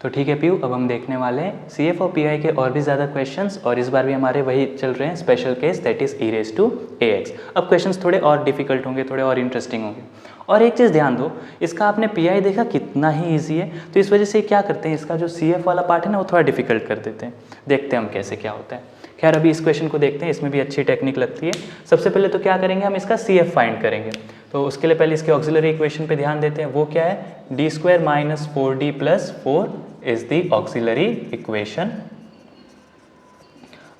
तो ठीक है पीयू, अब हम देखने वाले हैं CF और PI के और भी ज़्यादा क्वेश्चंस, और इस बार भी हमारे वही चल रहे हैं special case, that is e raised to ax। अब क्वेश्चंस थोड़े और डिफिकल्ट होंगे, थोड़े और इंटरेस्टिंग होंगे। और एक चीज़ ध्यान दो, इसका आपने PI देखा कितना ही ईजी है, तो इस वजह से क्या करते हैं, इसका जो CF वाला पार्ट है ना वो थोड़ा डिफिकल्ट कर देते हैं। देखते हैं हम कैसे क्या होता है। खैर अभी इस क्वेश्चन को देखते हैं, इसमें भी अच्छी टेक्निक लगती है। सबसे पहले तो क्या करेंगे, हम इसका CF फाइंड करेंगे। तो उसके लिए पहले इसके ऑक्सिलरी इक्वेशन पे ध्यान देते हैं। वो क्या है, d² - 4d + 4 is the auxiliary equation.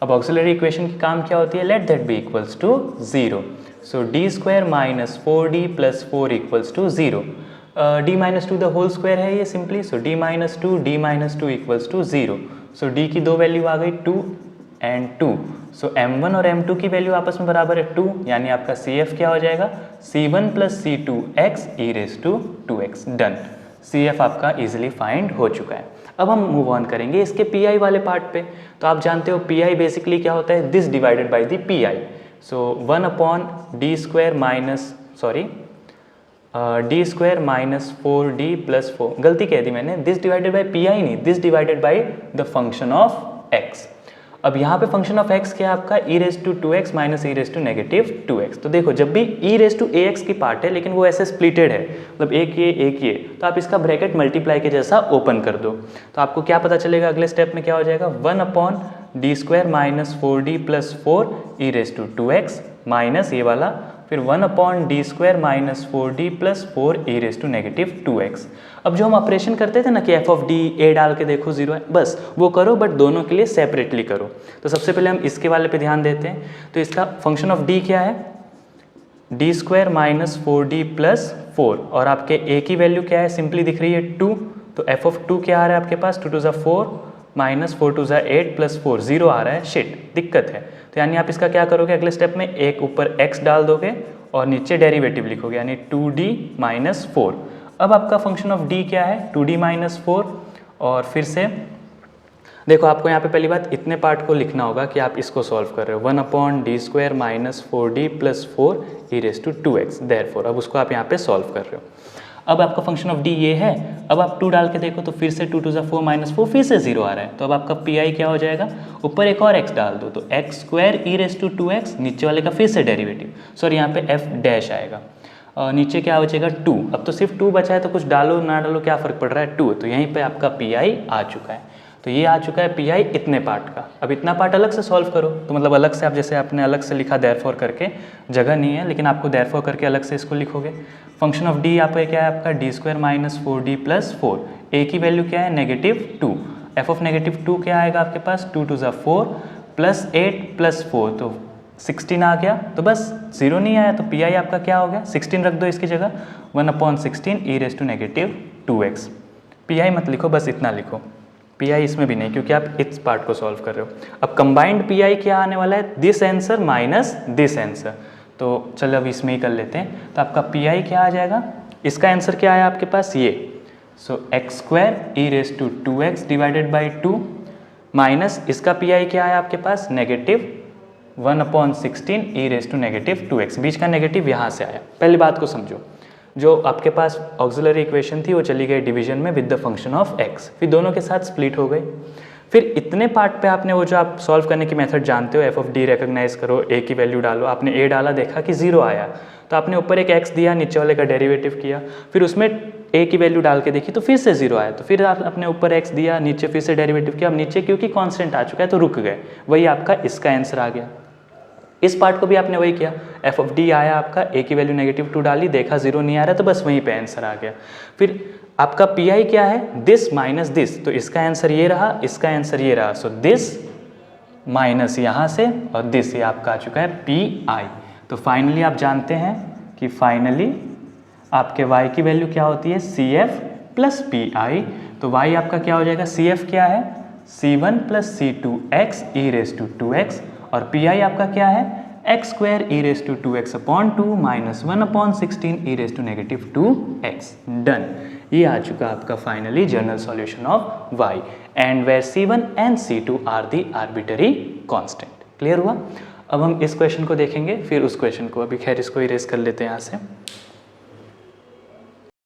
अब ऑक्सिलरी इक्वेशन की काम क्या होती है, let that be equals to 0। So d² - 4d + 4 equals to 0। d - 2 the whole square है ये simply, so d - 2 equals to 0। So d की दो वैल्यू आ गई 2 एंड 2। सो m1 और m2 की वैल्यू आपस में बराबर है 2, यानी आपका CF क्या हो जाएगा, C1 + C2x e raised to 2x। Done, CF आपका इजीली फाइंड हो चुका है। अब हम मूव ऑन करेंगे इसके PI वाले पार्ट पे। तो आप जानते हो PI बेसिकली क्या होता है, this divided by the PI। So 1/d² - -4d + 4, गलती कह दी मैंने, दिस डिवाइडेड बाई PI नहीं, this divided by the function of x। अब यहाँ पे फंक्शन ऑफ x क्या है आपका, e raised to 2x - e raised to -2x। तो देखो जब भी e raised to ax की पार्ट है, लेकिन वो ऐसे स्प्लिटेड है, मतलब एक ये, तो आप इसका ब्रैकेट मल्टीप्लाई के जैसा ओपन कर दो। तो आपको क्या पता चलेगा, अगले स्टेप में क्या हो जाएगा, 1/d² - 4d + 4 e raised to 2x minus ये वाला, फिर 1/d² - 4d + 4 e raised to -2x। अब जो हम ऑपरेशन करते थे ना कि f of d a डाल के देखो 0 है, बस वो करो, बट दोनों के लिए सेपरेटली करो। तो सबसे पहले हम इसके वाले पे ध्यान देते हैं। तो इसका फंक्शन ऑफ d क्या है, d² - 4d + 4, और आपके a की वैल्यू क्या है, सिंपली दिख रही है 2। तो f of 2 क्या आ रहा है आपके पास, 2 × 4 - 4 × 8 + 4, 0 आ रहा है, शिट दिक्कत है। तो यानी आप इसका क्या करोगे, अगले स्टेप में एक ऊपर x डाल दोगे और नीचे डेरिवेटिव लिखोगे, यानी 2d - 4। अब आपका फंक्शन ऑफ d क्या है, 2d - 4, और फिर से देखो आपको यहाँ पे पहली बात इतने पार्ट को लिखना होगा कि आप इसको सॉल्व कर रहे हो, 1/d² - 4d + 4 e raised to 2x। Therefore अब उसको आप यहाँ पे सॉल्व कर रहे हो। अब आपका फंक्शन ऑफ d ये है, अब आप 2 डाल के देखो तो फिर से 2 × 4 - 4, फिर से 0 आ रहा है। तो अब आपका PI क्या हो जाएगा, ऊपर एक और x डाल दो, तो x² e raised to 2x, नीचे वाले का फिर से डेरिवेटिव, सॉरी यहाँ पे f' आएगा, और नीचे क्या बचेगा 2। अब तो सिर्फ 2 बचा है, तो कुछ डालो ना डालो क्या फ़र्क पड़ रहा है, 2। तो यहीं पे आपका PI आ चुका है। तो ये आ चुका है PI इतने पार्ट का। अब इतना पार्ट अलग से सॉल्व करो, तो मतलब अलग से आप जैसे आपने अलग से लिखा देयरफॉर करके, जगह नहीं है लेकिन आपको देयरफॉर करके अलग से इसको लिखोगे। फंक्शन ऑफ d आप क्या है आपका, d² - 4d + 4, a की वैल्यू क्या है, -2, f of -2 क्या आएगा आपके पास, 2 × 4 + 8 + 4, तो 16 आ गया। तो बस 0 नहीं आया, तो PI आपका क्या हो गया, 16 रख दो इसकी जगह, 1/16 e raised to -2x। PI मत लिखो, बस इतना लिखो, PI इसमें भी नहीं, क्योंकि आप इस पार्ट को सॉल्व कर रहे हो। अब कंबाइंड PI क्या आने वाला है, this answer minus this answer. तो चलो अब इसमें ही कर लेते हैं। तो आपका PI क्या आ जाएगा, इसका आंसर क्या है आपके पास ये, सो x² e raised to 2x / 2 minus इसका PI क्या है आपके पास, -1/16 e raised to -2x। बीच का नेगेटिव यहाँ से आया। पहली बात को समझो, जो आपके पास ऑक्सिलरी इक्वेशन थी वो चली गई डिवीजन में with the function of x, फिर दोनों के साथ स्प्लिट हो गई। फिर इतने पार्ट पे आपने वो जो आप सॉल्व करने की मेथड जानते हो, f of d रिकॉग्नाइज करो, a की वैल्यू डालो, आपने a डाला, देखा कि 0 आया, तो आपने ऊपर एक x दिया, नीचे वाले का डेरिवेटिव किया, फिर उसमें a की वैल्यू डाल के देखी तो फिर से 0 आया, तो फिर आपने ऊपर x दिया, नीचे फिर से डेरिवेटिव किया। अब नीचे क्योंकि कांस्टेंट आ चुका है तो रुक गए, वही आपका इसका आंसर आ गया। इस पार्ट को भी आपने वही किया, f of d आया आपका, a की वैल्यू -2 डाली, देखा 0 नहीं आ रहा, तो बस वहीं पे आंसर आ गया। फिर आपका PI क्या है, दिस माइनस दिस, तो इसका आंसर ये रहा, इसका आंसर ये रहा, सो दिस माइनस यहाँ से और दिस, ये आपका आ चुका है PI। तो फाइनली आप जानते हैं कि फाइनली आपके y की वैल्यू क्या होती है, CF + PI। तो y आपका क्या हो जाएगा, CF क्या है, C1 + C2x e raised to 2x, और PI आपका क्या है, x² e raised to 2x/2 - 1/16 e raised to -2x। Done, ये आ चुका आपका finally general solution of y, and where C1 and C2 are the arbitrary constant. Clear हुआ। अब हम इस क्वेश्चन को देखेंगे, फिर उस क्वेश्चन को, अभी खैर इसको इरेज कर लेते हैं यहाँ से।